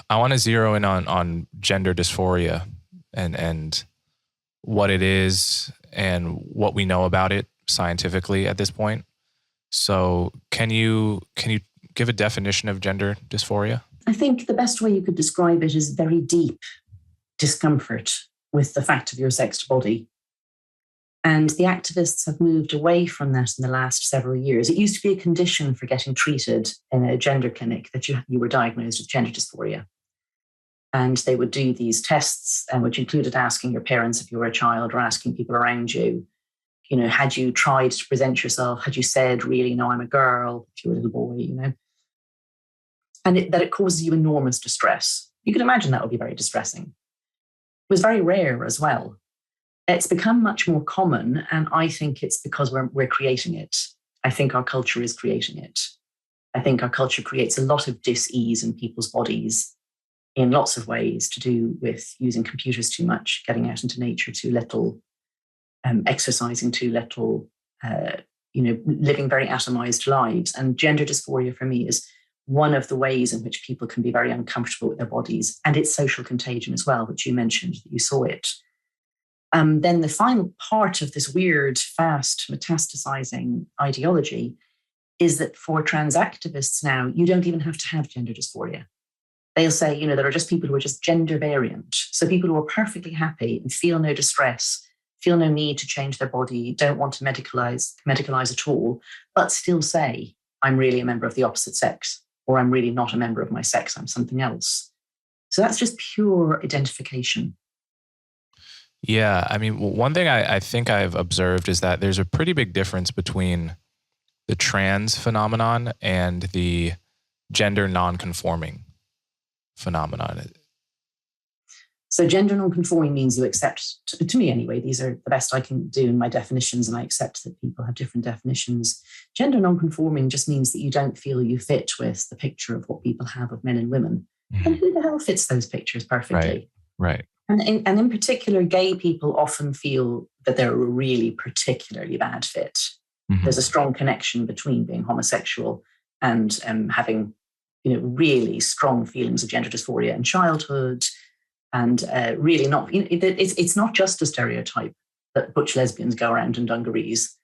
I want to zero in on gender dysphoria and what it is and what we know about it scientifically at this point. So can you give a definition of gender dysphoria? I think the best way you could describe it is very deep discomfort with the fact of your sexed body. And the activists have moved away from that in the last several years. It used to be a condition for getting treated in a gender clinic that you were diagnosed with gender dysphoria. And they would do these tests, which included asking your parents if you were a child or asking people around you, had you tried to present yourself? Had you said, really, no, I'm a girl, if you were a little boy, And that it causes you enormous distress. You can imagine that would be very distressing. It was very rare as well. It's become much more common, and I think it's because we're creating it. I think our culture is creating it. I think our culture creates a lot of dis-ease in people's bodies in lots of ways, to do with using computers too much, getting out into nature too little, exercising too little, living very atomized lives. And gender dysphoria for me is one of the ways in which people can be very uncomfortable with their bodies. And it's social contagion as well, which you mentioned, that you saw it. Then the final part of this weird, fast, metastasizing ideology is that for trans activists now, you don't even have to have gender dysphoria. They'll say, there are just people who are just gender variant. So people who are perfectly happy and feel no distress, feel no need to change their body, don't want to medicalize at all, but still say, I'm really a member of the opposite sex, or I'm really not a member of my sex, I'm something else. So that's just pure identification. Yeah, I mean, one thing I think I've observed is that there's a pretty big difference between the trans phenomenon and the gender non-conforming phenomenon. So gender non-conforming means you accept, to me anyway, these are the best I can do in my definitions, and I accept that people have different definitions. Gender non-conforming just means that you don't feel you fit with the picture of what people have of men and women. Mm-hmm. And who the hell fits those pictures perfectly? Right. And in particular, gay people often feel that they're a really particularly bad fit. Mm-hmm. There's a strong connection between being homosexual and having, really strong feelings of gender dysphoria in childhood, and really not. It's not just a stereotype that butch lesbians go around in dungarees,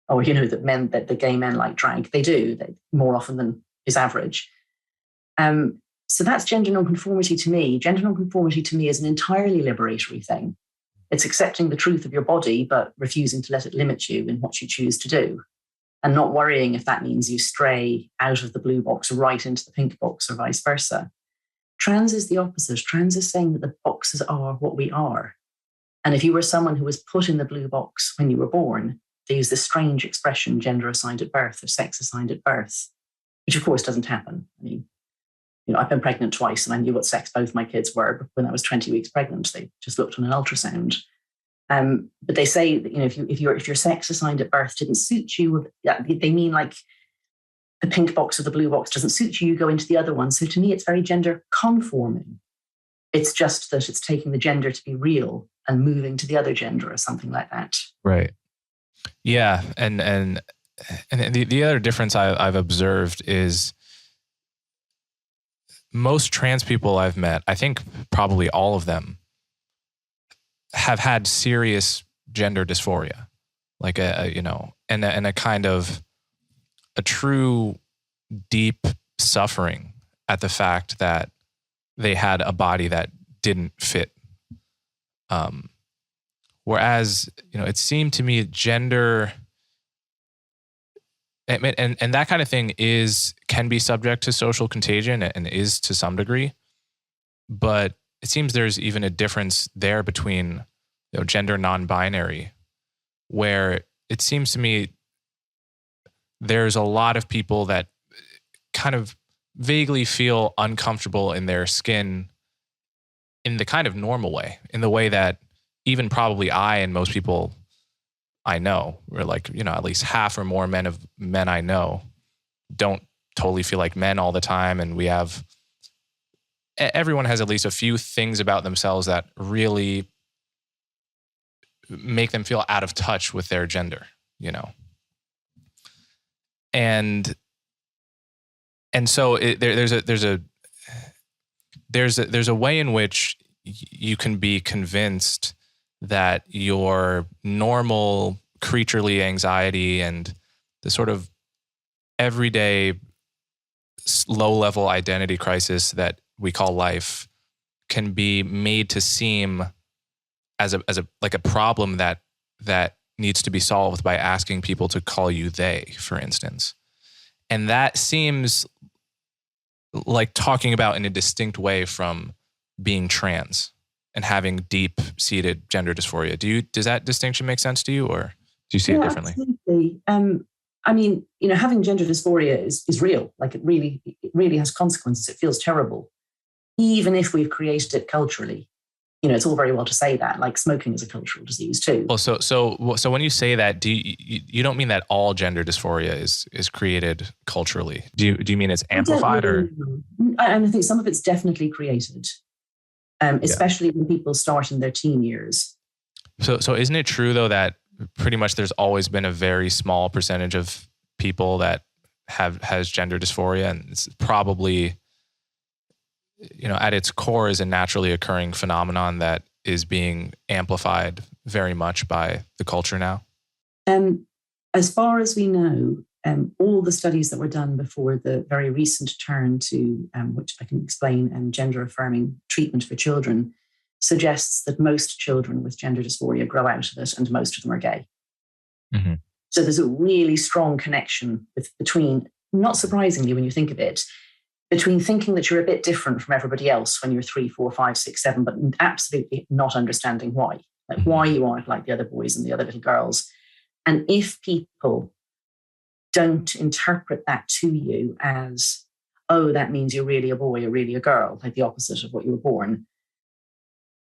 or that the gay men like drag. They do more often than is average. So that's gender nonconformity to me. Gender nonconformity to me is an entirely liberatory thing. It's accepting the truth of your body, but refusing to let it limit you in what you choose to do, and not worrying if that means you stray out of the blue box right into the pink box or vice versa. Trans is the opposite. Trans is saying that the boxes are what we are. And if you were someone who was put in the blue box when you were born, they use this strange expression, gender assigned at birth or sex assigned at birth, which of course doesn't happen. I mean, I've been pregnant twice and I knew what sex both my kids were when I was 20 weeks pregnant. They just looked on an ultrasound. But they say that, if your sex assigned at birth didn't suit you, they mean like the pink box or the blue box doesn't suit you, you go into the other one. So to me, it's very gender conforming. It's just that it's taking the gender to be real and moving to the other gender or something like that. Right. Yeah. And the other difference I've observed is most trans people I've met, I think probably all of them, have had serious gender dysphoria, like and a kind of a true deep suffering at the fact that they had a body that didn't fit. Whereas, it seemed to me gender and that kind of thing can be subject to social contagion and is to some degree, but it seems there's even a difference there between gender non-binary, where it seems to me there's a lot of people that kind of vaguely feel uncomfortable in their skin in the kind of normal way, in the way that even probably I and most people I know, or like, at least half or more men I know don't totally feel like men all the time. And everyone has at least a few things about themselves that really make them feel out of touch with their gender, And so there's there's a way in which you can be convinced that your normal creaturely anxiety and the sort of everyday low-level identity crisis that we call life can be made to seem as a like a problem that needs to be solved by asking people to call you they, for instance. And that seems like talking about in a distinct way from being trans and having deep-seated gender dysphoria. Does that distinction make sense to you, or do you see it differently? Absolutely. I mean, having gender dysphoria is real. Like it really has consequences. It feels terrible, even if we've created it culturally. It's all very well to say that, like smoking is a cultural disease too. Well, so when you say that, do you don't mean that all gender dysphoria is created culturally? Do you mean it's amplified, or? I think some of it's definitely created, especially when people start in their teen years. So isn't it true though that pretty much there's always been a very small percentage of people that has gender dysphoria, and it's probably, at its core is a naturally occurring phenomenon that is being amplified very much by the culture now? As far as we know, all the studies that were done before the very recent turn to, which I can explain, gender-affirming treatment for children, suggests that most children with gender dysphoria grow out of it, and most of them are gay. Mm-hmm. So there's a really strong connection between, not surprisingly when you think of it, between thinking that you're a bit different from everybody else when you're 3, 4, 5, 6, 7, but absolutely not understanding why. Like why you aren't like the other boys and the other little girls. And if people don't interpret that to you as, oh, that means you're really a boy or really a girl, like the opposite of what you were born,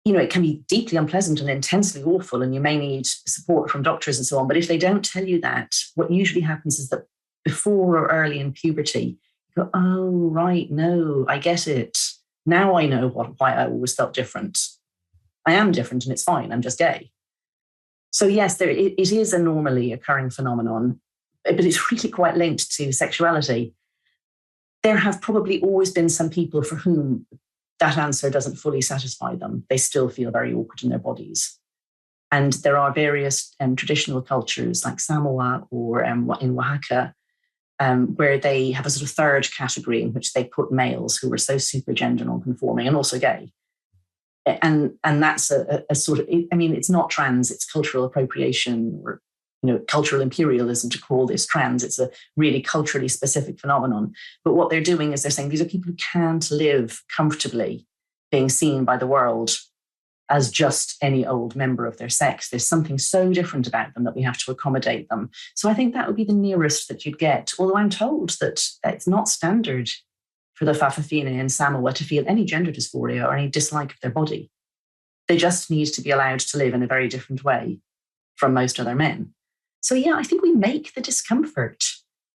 it can be deeply unpleasant and intensely awful, and you may need support from doctors and so on. But if they don't tell you that, what usually happens is that before or early in puberty, you go, oh, right, no, I get it. Now I know why I always felt different. I am different and it's fine. I'm just gay. So yes, it is a normally occurring phenomenon, but it's really quite linked to sexuality. There have probably always been some people for whom that answer doesn't fully satisfy them. They still feel very awkward in their bodies. And there are various traditional cultures like Samoa or in Oaxaca, where they have a sort of third category in which they put males who are so super gender non-conforming and also gay. And that's a sort of, it's not trans, it's cultural appropriation or cultural imperialism to call this trans. It's a really culturally specific phenomenon. But what they're doing is they're saying these are people who can't live comfortably being seen by the world as just any old member of their sex. There's something so different about them that we have to accommodate them. So I think that would be the nearest that you'd get. Although I'm told that it's not standard for the Fa'afafine in Samoa to feel any gender dysphoria or any dislike of their body. They just need to be allowed to live in a very different way from most other men. So yeah, I think we make the discomfort.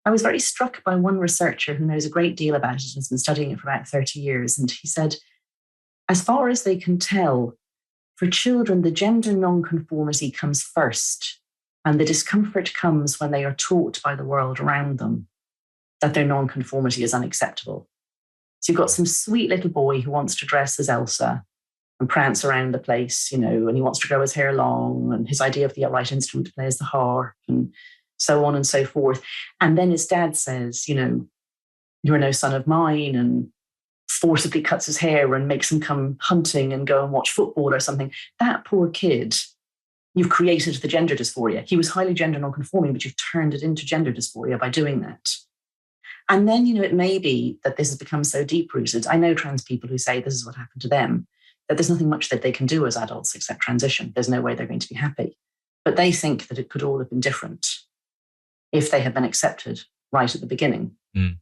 I was very struck by one researcher who knows a great deal about it and has been studying it for about 30 years. And he said, as far as they can tell, for children, the gender non-conformity comes first, and the discomfort comes when they are taught by the world around them that their non-conformity is unacceptable. So you've got some sweet little boy who wants to dress as Elsa and prance around the place, and he wants to grow his hair long, and his idea of the right instrument to play is the harp, and so on and so forth. And then his dad says, you're no son of mine, and forcibly cuts his hair and makes him come hunting and go and watch football or something. That poor kid, you've created the gender dysphoria. He was highly gender non-conforming, but you've turned it into gender dysphoria by doing that. And then, it may be that this has become so deep-rooted. I know trans people who say this is what happened to them, that there's nothing much that they can do as adults except transition. There's no way they're going to be happy. But they think that it could all have been different if they had been accepted right at the beginning. Mm.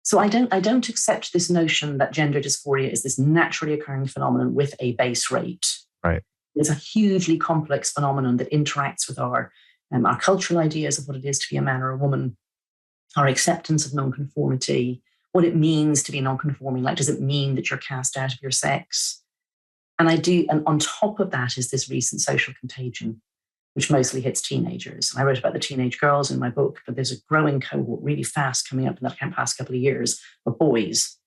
So I don't accept this notion that gender dysphoria is this naturally occurring phenomenon with a base rate. Right. It's a hugely complex phenomenon that interacts with our cultural ideas of what it is to be a man or a woman, our acceptance of non-conformity, what it means to be non-conforming. Like, does it mean that you're cast out of your sex? And on top of that is this recent social contagion, which mostly hits teenagers. I wrote about the teenage girls in my book, but there's a growing cohort really fast coming up in the past couple of years of boys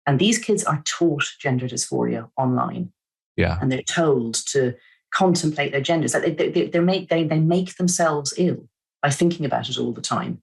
And these kids are taught gender dysphoria online. Yeah. And they're told to contemplate their genders. Like they make themselves ill by thinking about it all the time.